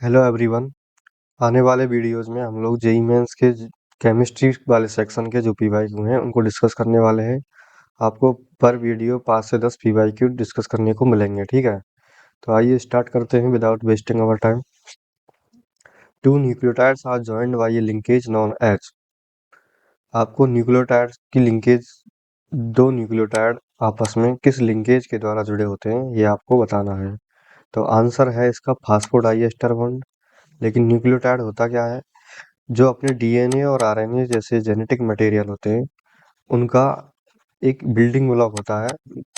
Hello everyone. आने वाले videos में हम लोग जेई मेंस के केमिस्ट्री वाले सेक्शन के जो पीवाईक्यू हैं उनको डिस्कस करने वाले हैं। आपको पर वीडियो 5 से 10 पीवाईक्यू डिस्कस करने को मिलेंगे, ठीक है। तो आइए स्टार्ट करते हैं without wasting our time. Two nucleotides are joined by a linkage non H. आपको न्यूक्लियोटाइड्स की लिंकेज, दो न्यूक्लियोटाइड आपस में किस लिंकेज के द्वारा जुड़े होते हैं ये आपको बताना है। तो आंसर है इसका फास्फोडाइएस्टर बॉन्ड। लेकिन न्यूक्लियोटाइड होता क्या है? जो अपने डीएनए और आरएनए जैसे जेनेटिक मटेरियल होते हैं उनका एक बिल्डिंग ब्लॉक होता है।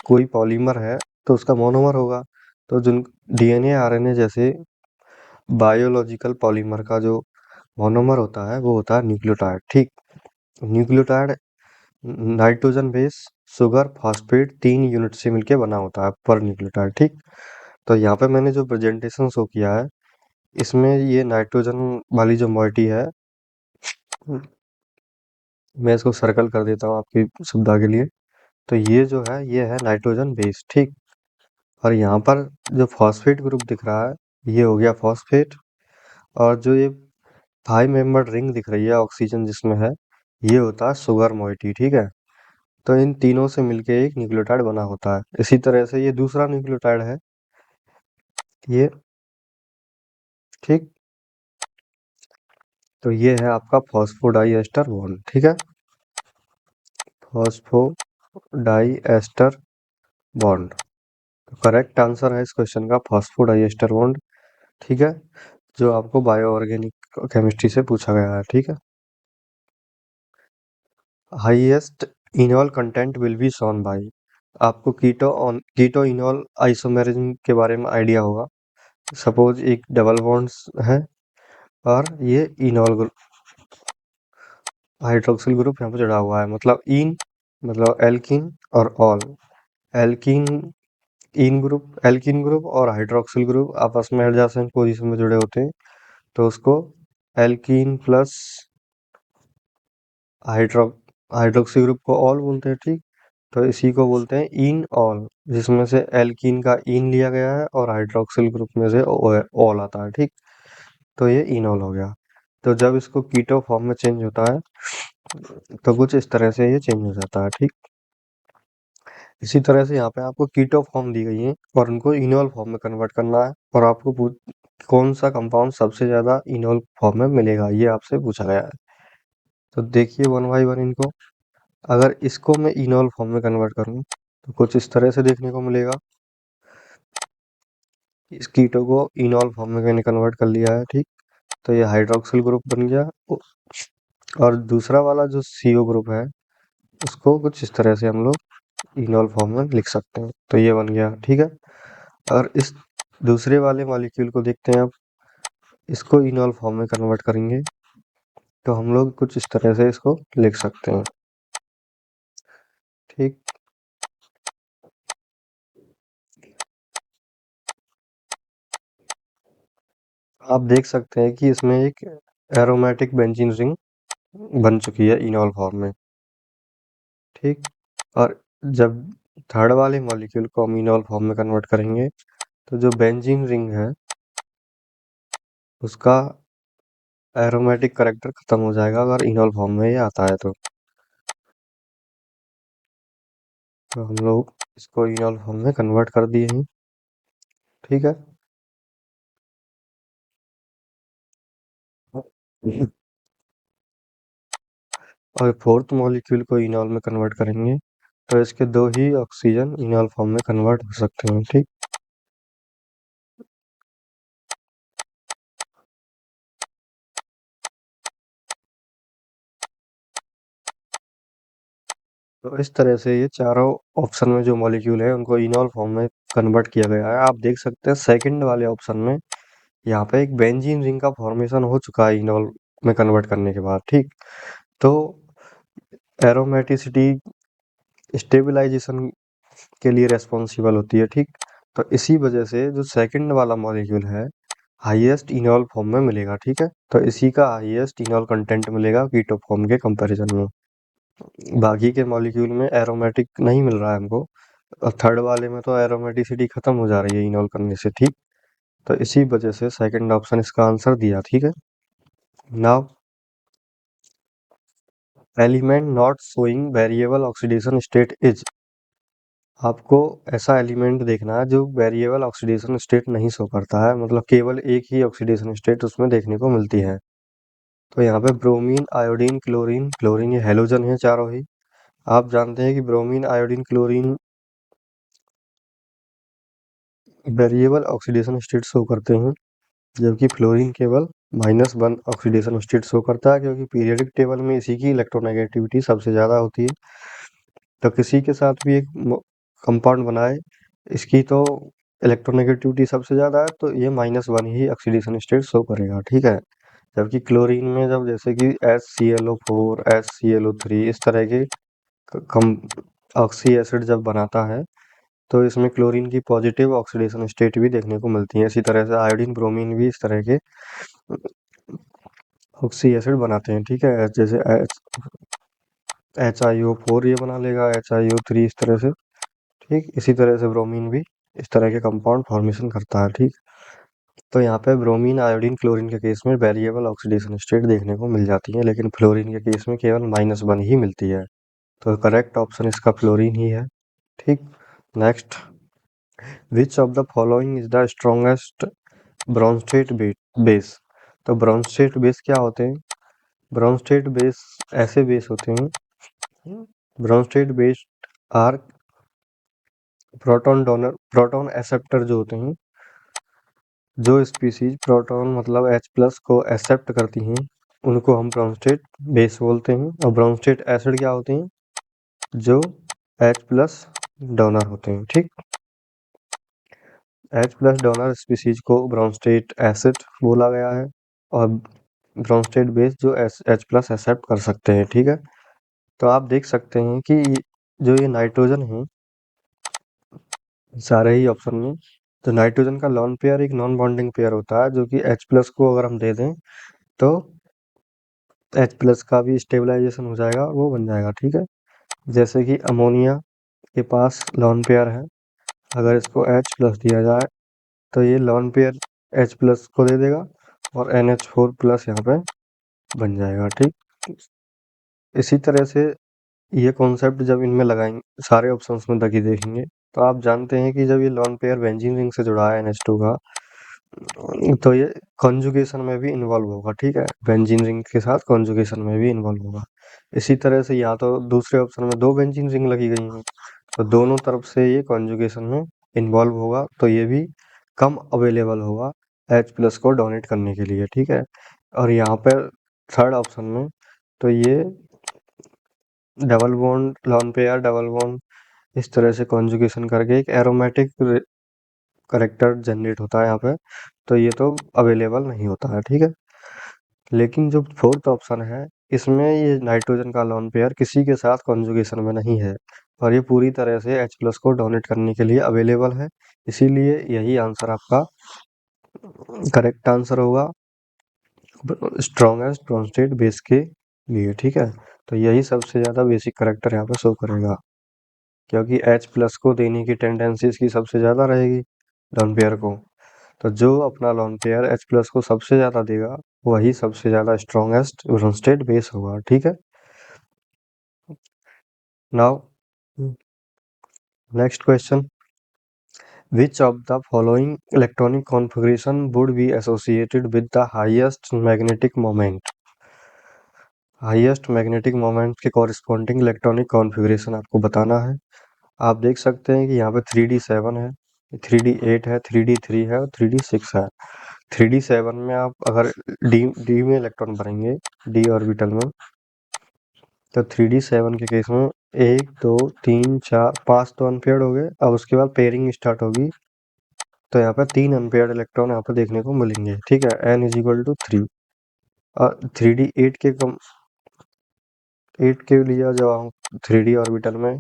कोई पॉलीमर है तो उसका मोनोमर होगा। तो जिन डीएनए आरएनए जैसे बायोलॉजिकल पॉलीमर का जो मोनोमर होता है वो होता है न्यूक्लियोटाइड, ठीक। Nucleotide nitrogen base, sugar, phosphate 3 unit से मिलके बना होता है पर न्यूक्लियोटाइड, ठीक। तो यहाँ पे मैंने जो प्रेजेंटेशन शो किया है इसमें ये नाइट्रोजन वाली जो मॉइटी है, मैं इसको सर्कल कर देता हूँ आपकी सुविधा के लिए। तो ये जो है ये है नाइट्रोजन बेस, ठीक। और यहाँ पर जो फॉस्फेट ग्रुप दिख रहा है ये हो गया फॉस्फेट। और जो ये 5 मेंबर्ड रिंग दिख रही है ऑक्सीजन जिसमें है ये होता है शुगर मोइटी, ठीक है। तो इन तीनों से मिलके एक न्यूक्लियोटाइड बना होता है। इसी तरह से ये दूसरा न्यूक्लियोटाइड है ये, ठीक। तो ये है आपका फॉस्फोडाइएस्टर बॉन्ड, ठीक है। Phosphodiester bond. करेक्ट आंसर है इस क्वेश्चन का फॉस्फोडाइएस्टर बॉन्ड, ठीक है। जो आपको बायो ऑर्गेनिक केमिस्ट्री से पूछा गया है, ठीक है। Highest इनॉल content will be shown by. आपको कीटो इनॉल आइसोमेरिज्म के बारे में आइडिया होगा। सपोज एक डबल बॉन्ड्स है और ये इनॉल ग्रुप, हाइड्रोक्सिल ग्रुप यहाँ पे जुड़ा हुआ है, मतलब इन, मतलब एल्किन और ऑल। एल्किन एल्किन ग्रुप और हाइड्रोक्सिल ग्रुप आपस में एडजेसेंट पोजीशन में जुड़े होते हैं। तो उसको alkene plus hydro hydroxy group को ऑल बोलते हैं, ठीक। तो इसी को बोलते हैं इन ऑल, जिसमें से एल्कीन का इन लिया गया है और हाइड्रोक्सिल ग्रुप में से ऑल आता है, ठीक। तो ये इनॉल हो गया। तो जब इसको कीटो फॉर्म में चेंज होता है तो कुछ इस तरह से ये चेंज हो जाता है, ठीक। इसी तरह से यहाँ पे आपको कीटो फॉर्म दी गई है और उनको इनॉल फॉर्म में कन्वर्ट करना है। और आपको कौन सा कंपाउंड सबसे ज्यादा इनॉल फॉर्म में मिलेगा ये आपसे पूछा गया है। तो देखिए वन बाई वन इनको। अगर इसको मैं इनॉल फॉर्म में कन्वर्ट करूँ तो कुछ इस तरह से देखने को मिलेगा। इस कीटो को इनॉल फॉर्म में मैंने कन्वर्ट कर लिया है, ठीक। तो ये हाइड्रोक्सिल ग्रुप बन गया। और दूसरा वाला जो सीओ ग्रुप है उसको कुछ इस तरह से हम लोग इनॉल फॉर्म में लिख सकते हैं। तो ये बन गया, ठीक है। और इस दूसरे वाले मॉलिक्यूल को देखते हैं अब। इसको इनॉल फॉर्म में कन्वर्ट करेंगे तो हम लोग कुछ इस तरह से इसको लिख सकते हैं, ठीक। आप देख सकते हैं कि इसमें एक एरोमेटिक बेंजीन रिंग बन चुकी है इनॉल फॉर्म में, ठीक। और जब थर्ड वाले मॉलिक्यूल को हम इनॉल फॉर्म में कन्वर्ट करेंगे तो जो बेंजीन रिंग है उसका एरोमेटिक करेक्टर खत्म हो जाएगा अगर इनॉल फॉर्म में ये आता है तो हम लोग इसको इनॉल फॉर्म में कन्वर्ट कर दिए हैं, ठीक है। और फोर्थ मॉलिक्यूल को इनॉल में कन्वर्ट करेंगे तो इसके दो ही ऑक्सीजन इनॉल फॉर्म में कन्वर्ट हो सकते हैं, ठीक। तो इस तरह से ये चारों ऑप्शन में जो मॉलिक्यूल है उनको इनॉल फॉर्म में कन्वर्ट किया गया है। आप देख सकते हैं सेकंड वाले ऑप्शन में यहाँ पे एक बेंजीन रिंग का फॉर्मेशन हो चुका है इनॉल में कन्वर्ट करने के बाद, ठीक। तो एरोमेटिसिटी स्टेबलाइजेशन के लिए रेस्पॉन्सिबल होती है, ठीक। तो इसी वजह से जो सेकंड वाला मॉलिक्यूल है हाईएस्ट इनॉल फॉर्म में मिलेगा, ठीक है। तो इसी का हाईएस्ट इनॉल कंटेंट मिलेगा कीटो फॉर्म के कंपैरिजन में। बाकी के मॉलिक्यूल में एरोमेटिक नहीं मिल रहा है हमको। और थर्ड वाले में तो एरोमेटिसिटी खत्म हो जा रही है इनॉल करने से, ठीक। तो इसी वजह से सेकंड ऑप्शन इसका आंसर दिया। ठीक है। Now element not showing variable oxidation state is. आपको ऐसा एलिमेंट देखना है जो वेरिएबल ऑक्सीडेशन स्टेट नहीं शो करता है, मतलब केवल एक ही ऑक्सीडेशन स्टेट उसमें देखने को मिलती है। तो यहाँ पे ब्रोमीन, आयोडीन, क्लोरीन, क्लोरीन ये हेलोजन है चारों ही। आप जानते हैं कि bromine, iodine, chlorine variable oxidation state show करते हैं, जबकि फ्लोरीन केवल -1 ऑक्सीडेशन स्टेट शो करता है, क्योंकि पीरियोडिक टेबल में इसी की इलेक्ट्रोनेगेटिविटी सबसे ज़्यादा होती है। तो किसी के साथ भी एक कंपाउंड बनाए, इसकी तो इलेक्ट्रोनेगेटिविटी सबसे ज़्यादा है, तो ये -1 ही ऑक्सीडेशन स्टेट शो करेगा। ठीक है। जबकि क्लोरीन में जब जैसे कि HClO4, HClO3 इस तरह के कम ऑक्सी एसिड जब बनाता है, तो इसमें क्लोरीन की पॉजिटिव ऑक्सीडेशन स्टेट भी देखने को मिलती है। इसी तरह से आयोडीन, ब्रोमीन भी इस तरह के ऑक्सी एसिड बनाते हैं। ठीक है। जैसे HiO4 ये बना लेगा, HiO3 इस तरह से। ठीक, इसी तरह से ब्रोमीन भी इस तरह के कंपाउंड फॉर्मेशन करता है। ठीक, तो यहाँ पे ब्रोमीन, आयोडीन, क्लोरीन के केस में वेरिएबल ऑक्सीडेशन स्टेट देखने को मिल जाती है, लेकिन फ्लोरीन के केस में केवल -1 ही मिलती है। तो करेक्ट ऑप्शन इसका फ्लोरीन ही है। ठीक। Next, which of the following is the strongest Bronsted base. तो ब्रोंस्टेट बेस क्या होते हैं? ब्रोंस्टेट बेस ऐसे बेस होते हैं, Bronsted base are proton donor, proton acceptor जो होते हैं, जो स्पीसीज प्रोटॉन मतलब H+ को एक्सेप्ट करती हैं, उनको हम ब्रोंस्टेट बेस बोलते हैं। और ब्रोंस्टेट एसिड क्या होते हैं? जो H+ डोनर होते हैं। ठीक, H+ डोनर स्पीसीज को ब्रोंस्टेट एसिड बोला गया है, और ब्रोंस्टेट बेस जो H+ एक्सेप्ट कर सकते हैं। ठीक है। तो आप देख सकते हैं कि जो ये नाइट्रोजन है सारे ही ऑप्शन में, तो नाइट्रोजन का लॉन पेयर एक नॉन बॉन्डिंग पेयर होता है, जो कि H+ को अगर हम दे दें तो H+ का भी स्टेबलाइजेशन हो जाएगा और वो बन जाएगा। ठीक है। जैसे कि अमोनिया के पास लॉन पेयर है, अगर इसको H+ दिया जाए तो ये लॉन पेयर H+ को दे देगा और NH4+ यहाँ पे बन जाएगा। ठीक, इसी तरह से ये कॉन्सेप्ट जब इनमें लगाएंगे, सारे ऑप्शंस में लगी देखेंगे, तो आप जानते हैं कि जब ये लॉन पेयर बेंजीन रिंग से जुड़ा है NH2 का, तो ये कॉन्जुगेशन में भी इन्वॉल्व होगा। ठीक है। बेंजीन रिंग के साथ कॉन्जुगेशन में भी इन्वॉल्व होगा। इसी तरह से यहाँ तो दूसरे ऑप्शन में 2 बेंजीन रिंग लगी गई हैं, तो दोनों तरफ से ये कॉन्जुगेशन में इन्वॉल्व होगा, तो ये भी कम अवेलेबल होगा H+ को डोनेट करने के लिए। ठीक है। और यहाँ पर थर्ड ऑप्शन में तो ये double bond, lone pair double bond इस तरह से कॉन्जुगेशन करके एक एरोमेटिक करेक्टर जनरेट होता है यहाँ पे, तो ये तो अवेलेबल नहीं होता है। ठीक है। लेकिन जो फोर्थ ऑप्शन है, इसमें ये नाइट्रोजन का लॉन पेयर किसी के साथ कॉन्जुगेशन में नहीं है, और ये पूरी तरह से H+ को डोनेट करने के लिए अवेलेबल है, इसीलिए यही आंसर आपका करेक्ट आंसर होगा स्ट्रॉन्गेस्ट ब्रोंस्टेट बेस के लिए। ठीक है। तो यही सबसे ज़्यादा बेसिक करेक्टर यहाँ पे शो करेगा, क्योंकि H+ को देने की टेंडेंसी इसकी सबसे ज़्यादा रहेगी लॉन पेयर को। तो जो अपना लॉन पेयर H+ को सबसे ज़्यादा देगा, वही सबसे ज़्यादा स्ट्रॉन्गेस्ट ब्रोंस्टेट बेस होगा। ठीक है। Now next question, which of the following electronic configuration would be associated with the highest magnetic moment. Highest magnetic moment के कॉरस्पॉन्डिंग इलेक्ट्रॉनिक कॉन्फ़िगरेशन आपको बताना है। आप देख सकते हैं कि यहाँ पे 3d7 है, 3d8 है, 3d3 है और 3d6 है। 3d7 में आप अगर डी में इलेक्ट्रॉन भरेंगे, डी ऑर्बिटल में, तो 3d7 के केस में 1 2 3 4 5 तो अनपेयर्ड हो गए। अब उसके बाद पेयरिंग स्टार्ट होगी, तो यहाँ पर 3 अनपेयर्ड इलेक्ट्रॉन यहाँ पर देखने को मिलेंगे। ठीक है। n = 3। और 3d8 के कम 8 के लिए जब हम 3d ऑर्बिटल में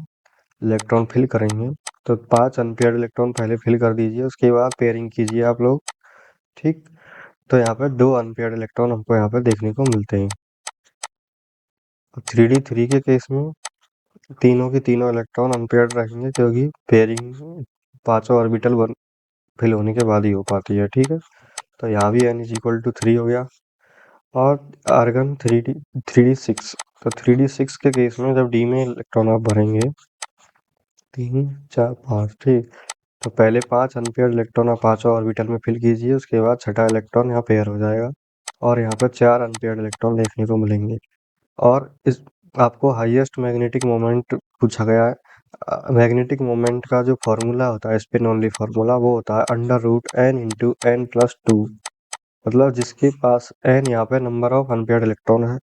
इलेक्ट्रॉन फिल करेंगे, तो 5 अनपेयर्ड इलेक्ट्रॉन पहले फिल कर दीजिए, उसके बाद पेयरिंग कीजिए आप लोग। ठीक, तो यहाँ पे 2 अनपेयर्ड इलेक्ट्रॉन हमको यहाँ पे देखने को मिलते हैं। 3d3 के केस में तीनों के तीनों इलेक्ट्रॉन अनपेयर्ड रहेंगे, क्योंकि पेयरिंग पांचों ऑर्बिटल फिल होने के बाद ही हो पाती है, ठीक है। तो यहाँ भी n इज इक्वल टू 3 हो गया। और आर्गन 3d6, तो 3d6 के केस में जब d में इलेक्ट्रॉन आप भरेंगे 3 4 5, ठीक। तो पहले 5 अनपेयर्ड इलेक्ट्रॉन आप पांचों ऑर्बिटल में फिल कीजिए, उसके बाद छठा इलेक्ट्रॉन यहाँ पेयर हो जाएगा और यहाँ पर 4 अनपेयर्ड इलेक्ट्रॉन देखने को मिलेंगे। और इस आपको हाईएस्ट मैग्नेटिक मोमेंट पूछा गया है। मैग्नेटिक मोमेंट का जो फॉर्मूला होता है, स्पिन ओनली फार्मूला, वो होता है √n × n+2। मतलब जिसके पास n यहाँ पे नंबर ऑफ अनपेयर्ड इलेक्ट्रॉन है,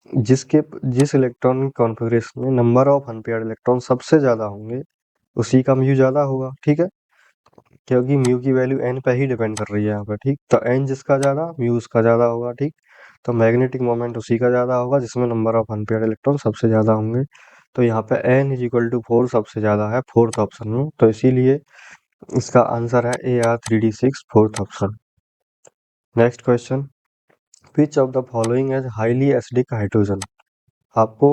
जिस इलेक्ट्रॉन कॉन्फ़िगरेशन में नंबर ऑफ अनपेयर्ड इलेक्ट्रॉन सबसे ज़्यादा होंगे उसी का म्यू ज़्यादा होगा, ठीक है। क्योंकि म्यू की वैल्यू n पे ही डिपेंड कर रही है यहाँ पे, ठीक। तो n जिसका ज़्यादा म्यू उसका ज़्यादा होगा, ठीक। तो मैग्नेटिक मोमेंट उसी का ज़्यादा होगा जिसमें नंबर ऑफ अनपेयर्ड इलेक्ट्रॉन सबसे ज़्यादा होंगे। तो यहाँ पे n इज इक्वल टू 4 सबसे ज़्यादा है फोर्थ ऑप्शन में, तो इसीलिए इसका आंसर है AR3D6 fourth option. Next question, which of the following has highly acidic hydrogen. आपको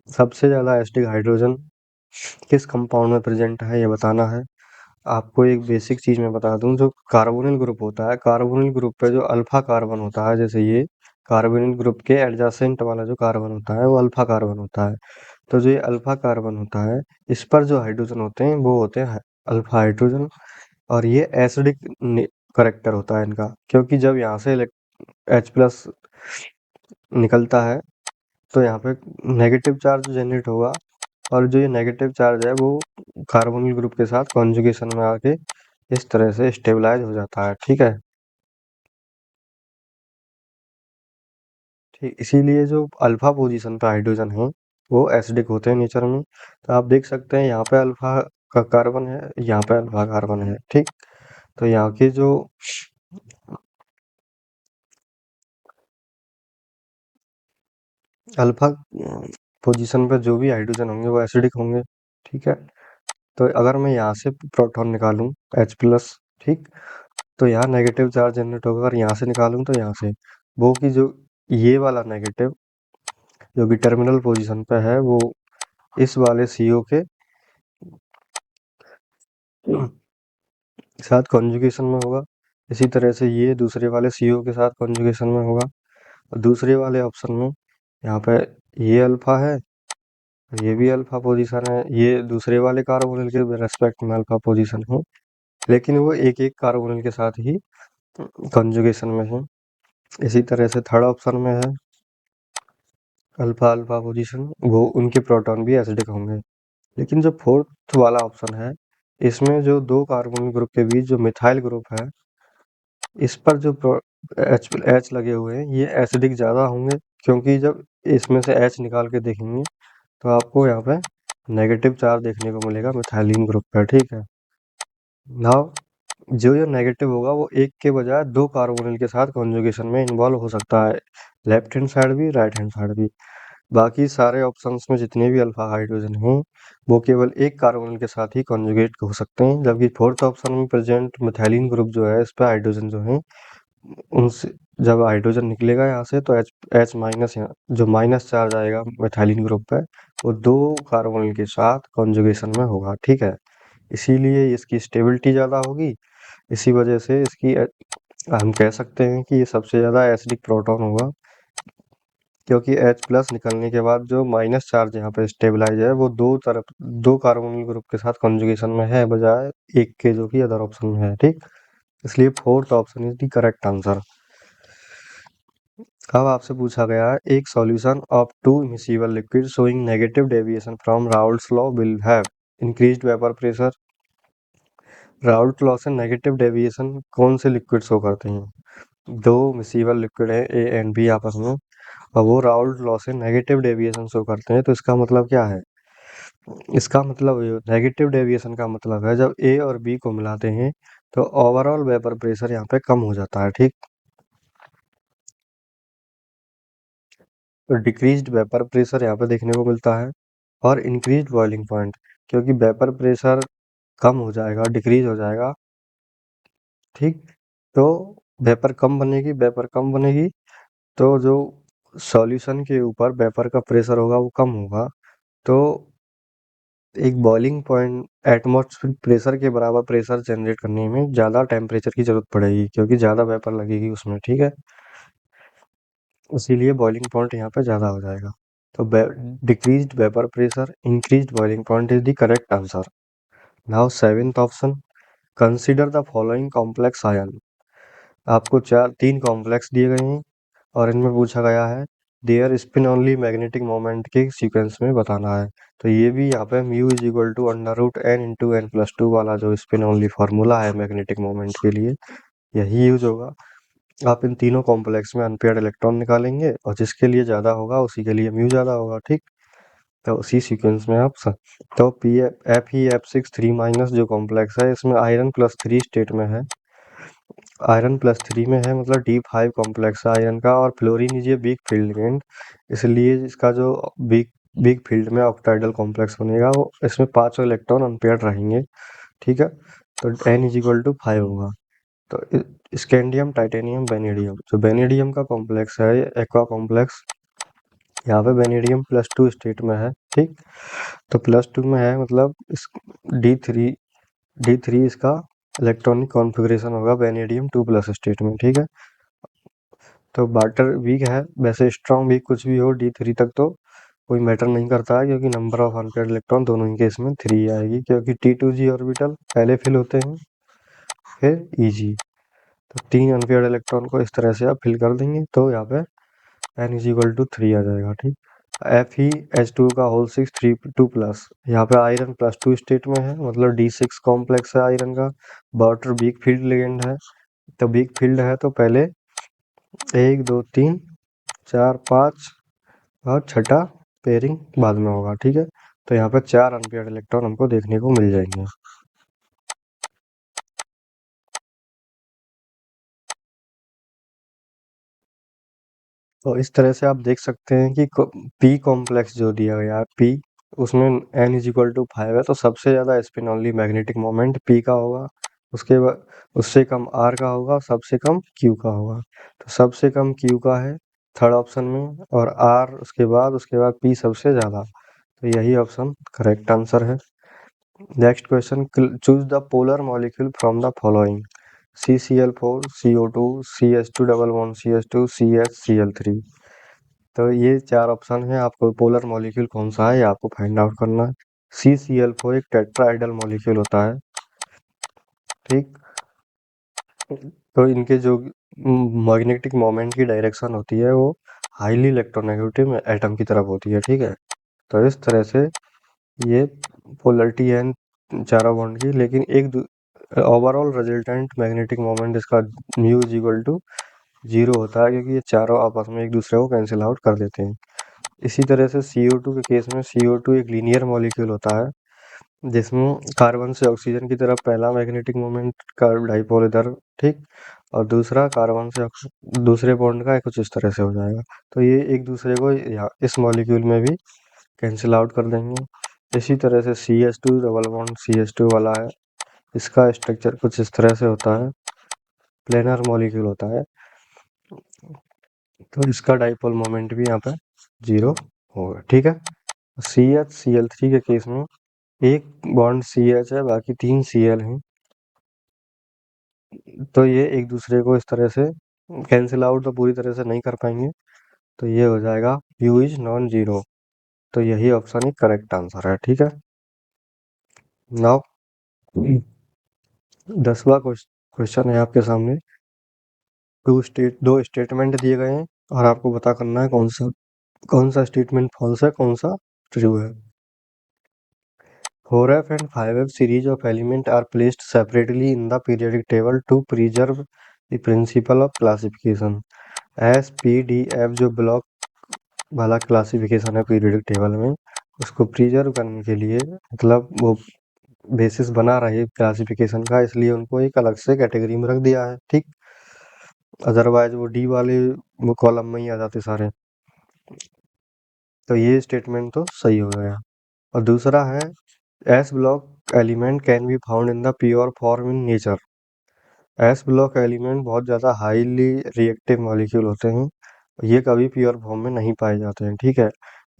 सबसे ज़्यादा एसिडिक हाइड्रोजन किस कंपाउंड में प्रेजेंट है ये बताना है। आपको एक बेसिक चीज़ मैं बता दूं, जो कार्बोनिल ग्रुप होता है, कार्बोनिल ग्रुप पे जो अल्फा कार्बन होता है, जैसे ये कार्बोनिल ग्रुप के एडजासेंट वाला जो कार्बन होता है वो अल्फा कार्बन होता है। तो जो ये अल्फा कार्बन होता है, इस पर जो हाइड्रोजन होते हैं वो होते हैं अल्फा हाइड्रोजन। और ये एसिडिक करेक्टर होता है इनका, क्योंकि जब यहाँ से H+ निकलता है तो यहाँ पे नेगेटिव चार्ज जनरेट होगा, और जो ये नेगेटिव चार्ज है वो कार्बोनिल ग्रुप के साथ कॉन्जुगेशन में आके इस तरह से स्टेबलाइज हो जाता है, ठीक है। ठीक, इसीलिए जो अल्फा पोजीशन पे हाइड्रोजन है वो एसिडिक होते हैं नेचर में। तो आप देख सकते हैं यहाँ पे अल्फा का कार्बन है, यहाँ पे अल्फा कार्बन है, ठीक। तो यहाँ के जो अल्फा पोजीशन पे जो भी हाइड्रोजन होंगे वो एसिडिक होंगे, ठीक है। तो अगर मैं यहाँ से प्रोटॉन निकालूं H+, ठीक, तो यहाँ नेगेटिव चार्ज जनरेट होगा। अगर यहाँ से निकालूं तो यहाँ से वो की जो ये वाला नेगेटिव जो कि टर्मिनल पोजीशन पे है वो इस वाले CO के साथ कॉन्जुगेशन में होगा। इसी तरह से ये दूसरे वाले CO के साथ कॉन्जुगेशन में होगा। और दूसरे वाले ऑप्शन में यहाँ पे ये अल्फा है, ये भी अल्फा पोजीशन है, ये दूसरे वाले कार्बोनिल के रेस्पेक्ट में अल्फा पोजीशन है, लेकिन वो एक एक कार्बोनिल के साथ ही कॉन्जुगेशन में है। इसी तरह से थर्ड ऑप्शन में है अल्फा अल्फा पोजीशन, वो उनके प्रोटॉन भी एसिडिक होंगे। लेकिन जो फोर्थ वाला ऑप्शन है, इसमें जो दो कार्बोनिल ग्रुप के बीच जो मिथाइल ग्रुप है, इस पर जो H लगे हुए हैं ये एसिडिक ज़्यादा होंगे, क्योंकि जब इसमें से H निकाल के देखेंगे तो आपको यहाँ पे नेगेटिव चार्ज देखने को मिलेगा मिथाइलिन ग्रुप पर, ठीक है। नाउ जो ये नेगेटिव होगा वो एक के बजाय दो कार्बोनिल के साथ कॉन्जुगेशन में इन्वॉल्व हो सकता है, लेफ्ट हैंड साइड भी राइट हैंड साइड भी। बाकी सारे ऑप्शंस में जितने भी अल्फा हाइड्रोजन हैं वो केवल एक कार्बोनिल के साथ ही कॉन्जुगेट हो सकते हैं, जबकि फोर्थ ऑप्शन में प्रेजेंट मिथाइलिन ग्रुप जो है इस पर हाइड्रोजन जो है उनसे जब हाइड्रोजन निकलेगा यहाँ से तो H- यहाँ जो माइनस चार्ज आएगा मिथाइलिन ग्रुप पे वो दो कार्बोनिल के साथ कॉन्जुगेशन में होगा, ठीक है। इसीलिए इसकी स्टेबिलिटी ज़्यादा होगी। इसी वजह से इसकी हम कह सकते हैं कि ये सबसे ज़्यादा एसिडिक प्रोटॉन होगा, क्योंकि H+ निकलने के बाद जो माइनस चार्ज यहाँ पे स्टेबलाइज है वो दो कार्बोनिल ग्रुप के साथ कॉन्जुगेशन में है बजाय एक के, जो कि अदर ऑप्शन में है, ठीक। इसलिए fourth option is the correct answer. अब आपसे पूछा गया है, एक solution of to immiscible liquid showing negative deviation from Raoult's law will have increased vapour pressure. Raoult law से नेगेटिव डेविएशन कौन से लिक्विड शो करते हैं। दो मिसिबल लिक्विड है A एंड B आपस में, और वो राउल्ट लॉ से नेगेटिव डेविएशन शो करते हैं। तो इसका मतलब क्या है, इसका मतलब नेगेटिव डेविएशन का मतलब है जब A और B को मिलाते हैं तो ओवरऑल वेपर प्रेशर यहाँ पे कम हो जाता है, ठीक। तो डिक्रीज्ड वेपर प्रेशर यहाँ पे देखने को मिलता है, और इंक्रीज्ड बॉइलिंग पॉइंट, क्योंकि वेपर प्रेशर कम हो जाएगा, डिक्रीज हो जाएगा, ठीक। तो वेपर कम बनेगी, तो जो सॉल्यूशन के ऊपर वेपर का प्रेशर होगा वो कम होगा। तो एक बॉइलिंग पॉइंट एटमॉस्फेरिक प्रेशर के बराबर प्रेशर जनरेट करने में ज़्यादा टेम्परेचर की ज़रूरत पड़ेगी, क्योंकि ज़्यादा वेपर लगेगी उसमें, ठीक है। इसीलिए बॉइलिंग पॉइंट यहाँ पे ज़्यादा हो जाएगा। तो decreased vapour pressure increased boiling point is the correct answer. Now seventh option, consider the following complex ion. आपको तीन कॉम्प्लेक्स दिए गए हैं और इनमें पूछा गया है their spin only magnetic moment के सीक्वेंस में बताना है। तो ये भी यहाँ पे mu is equal to under root n into n plus two वाला जो स्पिन ओनली फार्मूला है मैग्नेटिक मोमेंट के लिए, यही यूज होगा। आप इन तीनों कॉम्प्लेक्स में अनपेयर्ड इलेक्ट्रॉन निकालेंगे और जिसके लिए ज़्यादा होगा उसी के लिए म्यू ज़्यादा होगा, ठीक। तो उसी सीक्वेंस में आप तो P F E F six three minus जो कॉम्प्लेक्स है इसमें आयरन प्लस थ्री स्टेट में है, आयरन प्लस थ्री में है, मतलब D5 कॉम्प्लेक्स है आयरन का, और फ्लोरीन इज ये वीक फील्ड एलिमेंट, इसलिए इसका जो वीक वीक फील्ड में ऑक्टाइडल कॉम्प्लेक्स बनेगा वो इसमें पांचों इलेक्ट्रॉन अनपेयर्ड रहेंगे, ठीक है। तो n इज इक्वल टू 5 होगा। तो स्कैंडियम टाइटेनियम बेनेडियम, जो बेनेडियम का कॉम्प्लेक्स है एक्वा कॉम्प्लेक्स, यहाँ पे बेनेडियम प्लस टू स्टेट में है, ठीक। तो प्लस टू में है मतलब इस डी थ्री इसका इलेक्ट्रॉनिक कॉन्फ़िगरेशन होगा बेनेडियम टू प्लस स्टेट में, ठीक है। तो वाटर वीक है, वैसे स्ट्रॉन्ग वीक कुछ भी हो D3 तक तो कोई मैटर नहीं करता है, क्योंकि नंबर ऑफ अनपेयर्ड इलेक्ट्रॉन दोनों ही केस में 3 आएगी, क्योंकि T2G ऑर्बिटल पहले फिल होते हैं फिर EG। तो तीन अनपेयर्ड इलेक्ट्रॉन को इस तरह से आप फिल कर देंगे तो यहाँ पे n इज इक्वल टू 3 आ जाएगा, ठीक। FeH2 का whole six three two plus, यहाँ पे आयरन प्लस टू स्टेट में है, मतलब D6 कॉम्प्लेक्स है आयरन का, वाटर वीक फील्ड लिगेंड है। तो वीक फील्ड है तो पहले 1 2 3 4 5 और छठा पेयरिंग बाद में होगा, ठीक है। तो यहाँ पर चार अनपेयर्ड इलेक्ट्रॉन हमको देखने को मिल जाएंगे। तो इस तरह से आप देख सकते हैं कि पी कॉम्प्लेक्स जो दिया गया है पी, उसमें n इज इक्वल टू 5 है, तो सबसे ज़्यादा spin only magnetic moment P का होगा, उसके बाद उससे कम आर का होगा, सबसे कम क्यू का होगा। तो सबसे कम क्यू का है थर्ड ऑप्शन में, और आर उसके बाद पी सबसे ज़्यादा, तो यही ऑप्शन करेक्ट आंसर है। Next question, choose the polar molecule from the following, CCl4 CO2 CH2 double bond CH2 CH Cl3। तो ये चार ऑप्शन है, आपको पोलर मॉलिक्यूल कौन सा है ये आपको फाइंड आउट करना है। CCl4 एक टेट्राहेड्रल मॉलिक्यूल होता है, ठीक। तो इनके जो मैग्नेटिक मोमेंट की डायरेक्शन होती है वो हाईली इलेक्ट्रोनेगेटिव एटम की तरफ होती है, ठीक है। तो इस तरह से ये पोलरिटी है इन चारों बॉन्ड की, लेकिन एक ओवरऑल रिजल्टेंट मैग्नेटिक मोमेंट इसका म्यू इज इक्वल टू 0 होता है, क्योंकि ये चारों आपस में एक दूसरे को कैंसिल आउट कर देते हैं। इसी तरह से CO2 के केस में CO2 एक लीनियर मॉलिक्यूल होता है, जिसमें कार्बन से ऑक्सीजन की तरफ पहला मैग्नेटिक मोमेंट का डाइपोल इधर, ठीक, और दूसरा कार्बन से दूसरे बॉन्ड का कुछ इस तरह से हो जाएगा। तो ये एक दूसरे को यहाँ इस मॉलिक्यूल में भी कैंसिल आउट कर देंगे। इसी तरह से CH2 डबल बॉन्ड CH2 वाला है, इसका स्ट्रक्चर कुछ इस तरह से होता है, प्लेनर मॉलिक्यूल होता है, तो इसका डाइपोल मोमेंट भी यहाँ पे 0 होगा, ठीक है। CH Cl3 के केस में एक बॉन्ड CH है, बाकी तीन Cl हैं, तो ये एक दूसरे को इस तरह से कैंसिल आउट तो पूरी तरह से नहीं कर पाएंगे, तो ये हो जाएगा U इज नॉन जीरो। तो यही ऑप्शन ही करेक्ट आंसर है, ठीक है। नाउ 10वां क्वेश्चन है आपके सामने। दो स्टेटमेंट दिए गए हैं और आपको पता करना है कौन सा स्टेटमेंट फॉल्स है कौन सा ट्रू है। 4f and 5f series of element are placed separately in the periodic table to preserve the principle of classification। S P D F जो ब्लॉक वाला क्लासिफिकेशन है पीरियोडिक टेबल में, उसको प्रिजर्व करने के लिए, मतलब वो बेसिस बना रहे क्लासिफिकेशन का, इसलिए उनको एक अलग से कैटेगरी में रख दिया है, ठीक। अदरवाइज वो डी वाले वो कॉलम में ही आ जाते सारे। तो ये स्टेटमेंट तो सही हो गया। और दूसरा है S block element can be found in the pure form in nature. S block element बहुत ज़्यादा हाईली रिएक्टिव मॉलिक्यूल होते हैं, ये कभी प्योर फॉर्म में नहीं पाए जाते हैं, ठीक है।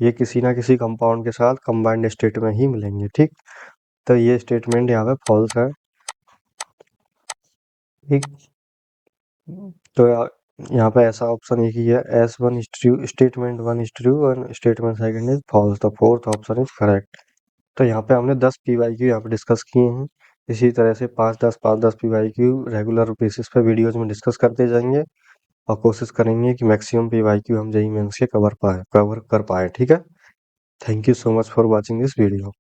ये किसी ना किसी कंपाउंड के साथ कंबाइंड स्टेट में ही मिलेंगे। ठीक, तो ये स्टेटमेंट यहाँ पे फॉल्स है। ठीक, तो यहाँ पे ऐसा ऑप्शन एक ही है, S one is true, statement one is true और statement second is false, the fourth option is correct. तो यहाँ पे हमने 10 PYQ यहाँ पे डिस्कस किए हैं। इसी तरह से 5-10 PYQ रेगुलर बेसिस पे वीडियोज में डिस्कस करते जाएंगे और कोशिश करेंगे कि मैक्सिमम PYQ हम जेईई मेंस के कवर कर पाए। ठीक है, thank you so much for watching this video.